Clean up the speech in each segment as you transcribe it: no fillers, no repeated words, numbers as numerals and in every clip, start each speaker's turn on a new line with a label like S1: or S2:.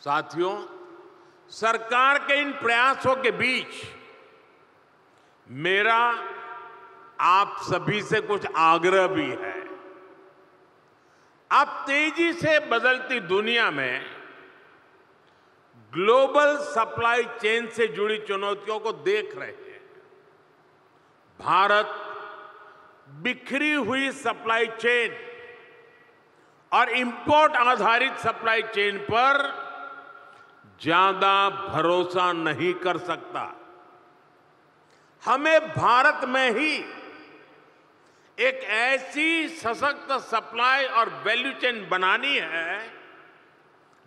S1: साथियों, सरकार के इन प्रयासों के बीच मेरा आप सभी से कुछ आग्रह भी है। आप तेजी से बदलती दुनिया में ग्लोबल सप्लाई चेन से जुड़ी चुनौतियों को देख रहे हैं। भारत बिखरी हुई सप्लाई चेन और इंपोर्ट आधारित सप्लाई चेन पर ज्यादा भरोसा नहीं कर सकता। हमें भारत में ही एक ऐसी सशक्त सप्लाई और वैल्यू चेन बनानी है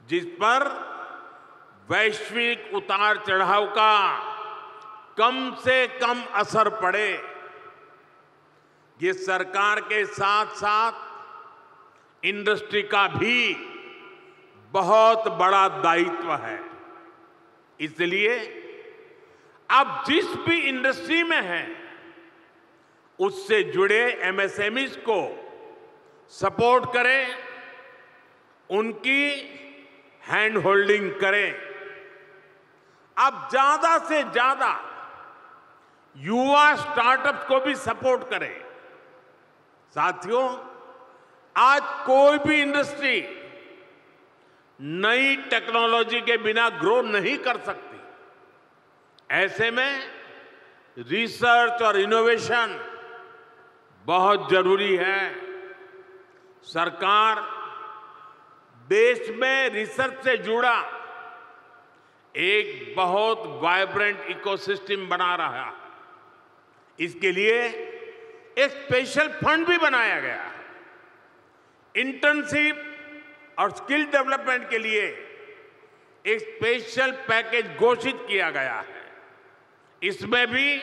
S1: जिस पर वैश्विक उतार चढ़ाव का कम से कम असर पड़े। ये सरकार के साथ साथ इंडस्ट्री का भी बहुत बड़ा दायित्व है। इसलिए आप जिस भी इंडस्ट्री में हैं, उससे जुड़े एमएसएमईज को सपोर्ट करें, उनकी हैंड होल्डिंग करें। आप ज्यादा से ज्यादा युवा स्टार्टअप्स को भी सपोर्ट करें। साथियों, आज कोई भी इंडस्ट्री नई टेक्नोलॉजी के बिना ग्रो नहीं कर सकती। ऐसे में रिसर्च और इनोवेशन बहुत जरूरी है। सरकार देश में रिसर्च से जुड़ा एक बहुत वाइब्रेंट इकोसिस्टम बना रहा है। इसके लिए एक स्पेशल फंड भी बनाया गया है। इंटर्नशिप और स्किल डेवलपमेंट के लिए एक स्पेशल पैकेज घोषित किया गया है। इसमें भी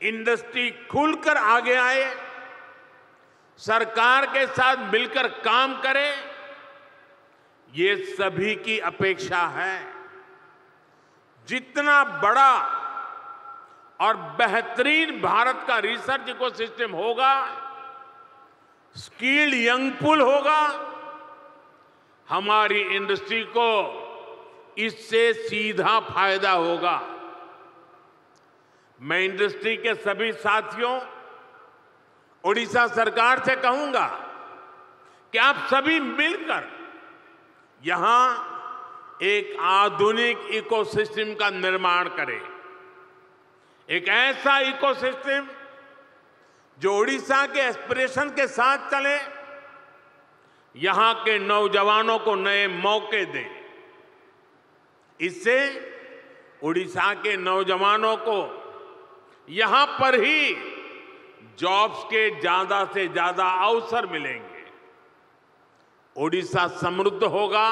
S1: इंडस्ट्री खुलकर आगे आए, सरकार के साथ मिलकर काम करे, ये सभी की अपेक्षा है। जितना बड़ा और बेहतरीन भारत का रिसर्च इकोसिस्टम होगा, स्किल्ड यंग पूल होगा, हमारी इंडस्ट्री को इससे सीधा फायदा होगा। मैं इंडस्ट्री के सभी साथियों, ओडिशा सरकार से कहूंगा कि आप सभी मिलकर यहां एक आधुनिक इकोसिस्टम का निर्माण करें। एक ऐसा इकोसिस्टम जो ओडिशा के एस्पिरेशन के साथ चले, यहां के नौजवानों को नए मौके दे। इससे ओडिशा के नौजवानों को यहां पर ही जॉब्स के ज्यादा से ज्यादा अवसर मिलेंगे। ओडिशा समृद्ध होगा,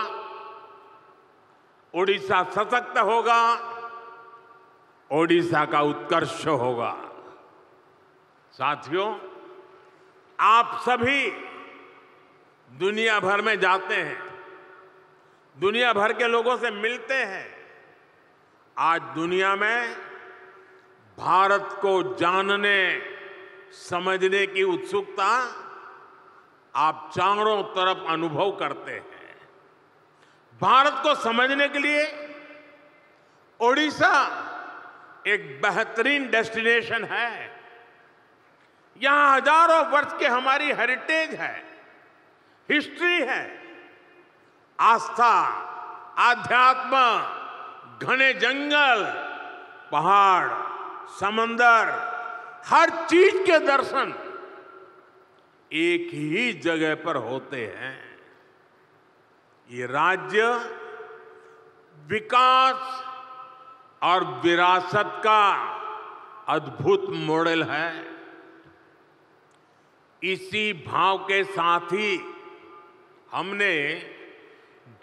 S1: ओडिशा सशक्त होगा, ओडिशा का उत्कर्ष होगा। साथियों, आप सभी दुनिया भर में जाते हैं, दुनिया भर के लोगों से मिलते हैं। आज दुनिया में भारत को जानने समझने की उत्सुकता आप चारों तरफ अनुभव करते हैं। भारत को समझने के लिए ओडिशा एक बेहतरीन डेस्टिनेशन है। यहां हजारों वर्ष की हमारी हेरिटेज है, हिस्ट्री है। आस्था, आध्यात्म, घने जंगल, पहाड़, समंदर, हर चीज के दर्शन एक ही जगह पर होते हैं। ये राज्य विकास और विरासत का अद्भुत मॉडल है। इसी भाव के साथ ही हमने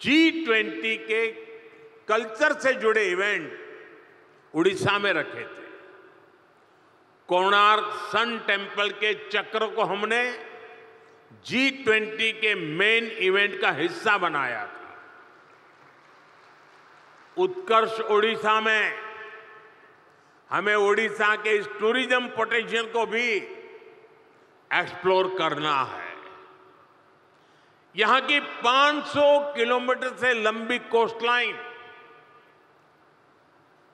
S1: G20 के कल्चर से जुड़े इवेंट उड़ीसा में रखे थे। कोणार्क सन टेम्पल के चक्र को हमने G20 के मेन इवेंट का हिस्सा बनाया था। उत्कर्ष ओडिशा में हमें ओडिशा के इस टूरिज्म पोटेंशियल को भी एक्सप्लोर करना है। यहां की 500 किलोमीटर से लंबी कोस्टलाइन,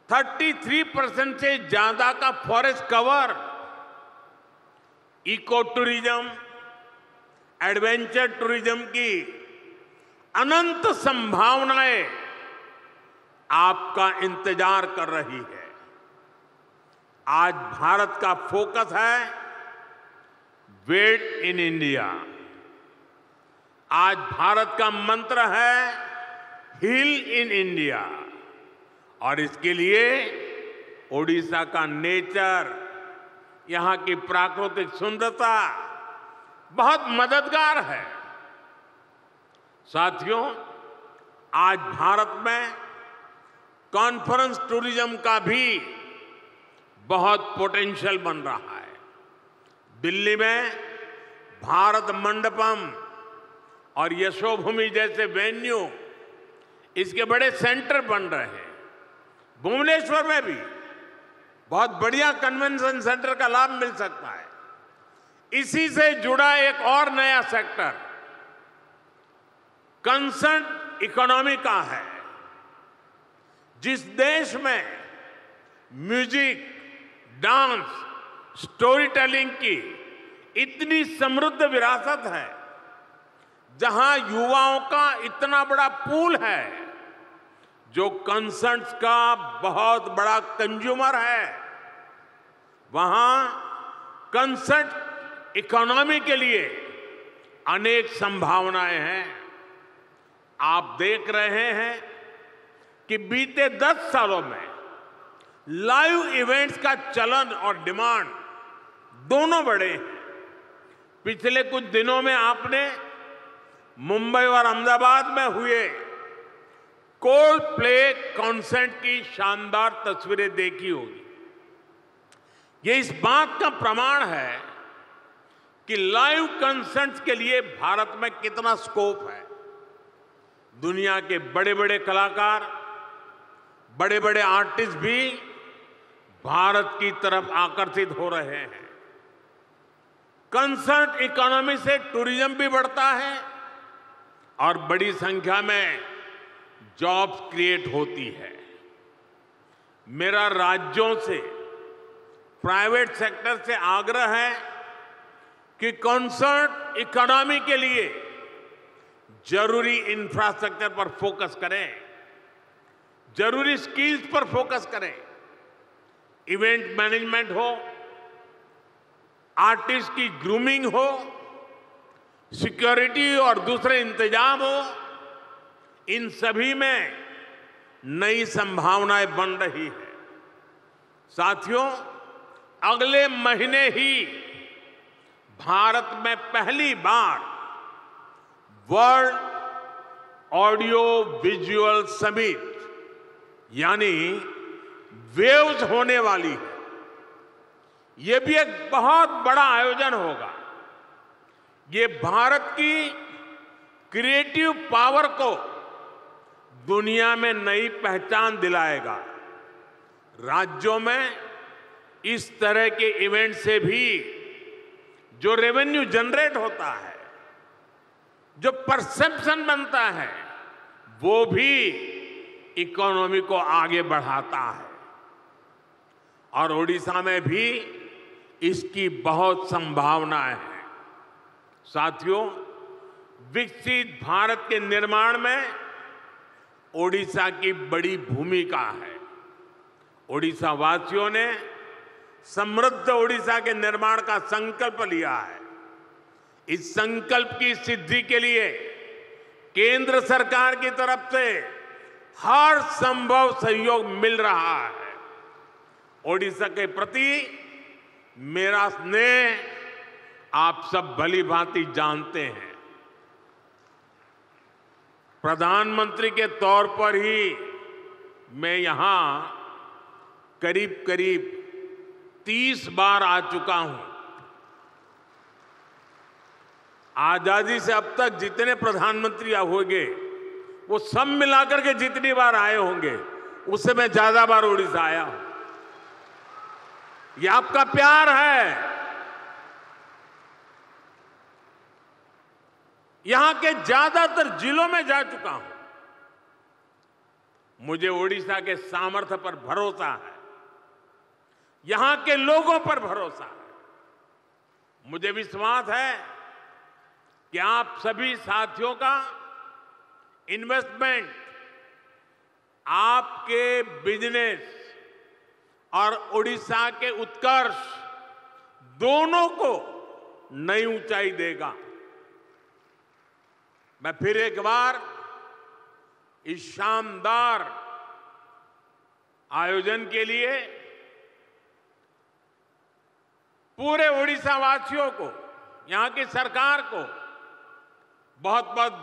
S1: 33% से ज्यादा का forest cover, eco tourism, adventure tourism की अनंत संभावनाएं आपका इंतजार कर रही है। आज भारत का फोकस है वेट इन इंडिया। आज भारत का मंत्र है हील इन इंडिया। और इसके लिए ओडिशा का नेचर, यहां की प्राकृतिक सुंदरता बहुत मददगार है। साथियों, आज भारत में कॉन्फ्रेंस टूरिज्म का भी बहुत पोटेंशियल बन रहा है। दिल्ली में भारत मंडपम और यशोभूमि जैसे वेन्यू, इसके बड़े सेंटर बन रहे हैं। भुवनेश्वर में भी बहुत बढ़िया कन्वेंशन सेंटर का लाभ मिल सकता है। इसी से जुड़ा एक और नया सेक्टर कंसर्ट इकोनॉमी का है। जिस देश में म्यूजिक, डांस, स्टोरी टेलिंग की इतनी समृद्ध विरासत है, जहां युवाओं का इतना बड़ा पूल है जो कंसर्ट्स का बहुत बड़ा कंज्यूमर है, वहां कंसर्ट इकोनॉमी के लिए अनेक संभावनाएं हैं। आप देख रहे हैं कि बीते 10 सालों में लाइव इवेंट्स का चलन और डिमांड दोनों बढ़े हैं। पिछले कुछ दिनों में आपने मुंबई और अहमदाबाद में हुए कोल्ड प्ले कॉन्सर्ट की शानदार तस्वीरें देखी होगी। ये इस बात का प्रमाण है कि लाइव कॉन्सर्ट्स के लिए भारत में कितना स्कोप है। दुनिया के बड़े बड़े कलाकार, बड़े बड़े आर्टिस्ट भी भारत की तरफ आकर्षित हो रहे हैं। कंसर्ट इकोनॉमी से टूरिज्म भी बढ़ता है और बड़ी संख्या में जॉब्स क्रिएट होती है। मेरा राज्यों से, प्राइवेट सेक्टर से आग्रह है कि कंसर्ट इकोनॉमी के लिए जरूरी इंफ्रास्ट्रक्चर पर फोकस करें, जरूरी स्किल्स पर फोकस करें। इवेंट मैनेजमेंट हो, आर्टिस्ट की ग्रूमिंग हो, सिक्योरिटी और दूसरे इंतजाम हो, इन सभी में नई संभावनाएं बन रही है। साथियों, अगले महीने ही भारत में पहली बार वर्ल्ड ऑडियो विजुअल समिट यानी वेव्स होने वाली है। यह भी एक बहुत बड़ा आयोजन होगा। ये भारत की क्रिएटिव पावर को दुनिया में नई पहचान दिलाएगा। राज्यों में इस तरह के इवेंट से भी जो रेवेन्यू जनरेट होता है, जो परसेप्शन बनता है, वो भी इकोनॉमी को आगे बढ़ाता है। और ओडिशा में भी इसकी बहुत संभावनाएं हैं। साथियों, विकसित भारत के निर्माण में ओडिशा की बड़ी भूमिका है। ओडिशा वासियों ने समृद्ध ओडिशा के निर्माण का संकल्प लिया है। इस संकल्प की सिद्धि के लिए केंद्र सरकार की तरफ से हर संभव सहयोग मिल रहा है। ओडिशा के प्रति मेरा स्नेह आप सब भली भांति जानते हैं। प्रधानमंत्री के तौर पर ही मैं यहां करीब करीब 30 बार आ चुका हूं। आजादी से अब तक जितने प्रधानमंत्री होंगे, वो सब मिलाकर के जितनी बार आए होंगे, उससे मैं ज्यादा बार उड़ीसा आया हूं। ये आपका प्यार है। यहां के ज्यादातर जिलों में जा चुका हूं। मुझे ओडिशा के सामर्थ्य पर भरोसा है, यहां के लोगों पर भरोसा है। मुझे विश्वास है कि आप सभी साथियों का इन्वेस्टमेंट आपके बिजनेस और ओडिशा के उत्कर्ष दोनों को नई ऊंचाई देगा। मैं फिर एक बार इस शानदार आयोजन के लिए पूरे ओडिशा वासियों को, यहां की सरकार को बहुत बहुत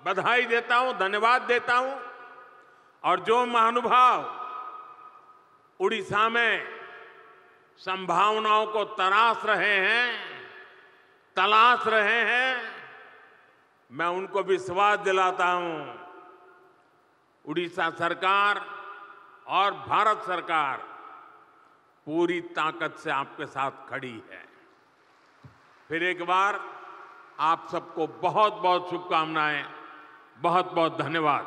S1: बधाई देता हूं, धन्यवाद देता हूं। और जो महानुभाव उड़ीसा में संभावनाओं को तलाश रहे हैं, मैं उनको विश्वास दिलाता हूं, उड़ीसा सरकार और भारत सरकार पूरी ताकत से आपके साथ खड़ी है। फिर एक बार आप सबको बहुत बहुत शुभकामनाएं, बहुत बहुत धन्यवाद।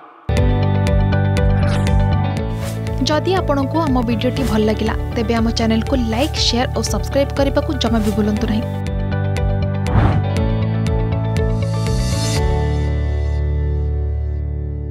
S2: जदि आपंक आम भिडी भल लगा तेब आम चैनल को लाइक, शेयर और सब्सक्राइब करने को जमा भी भूलु नहीं।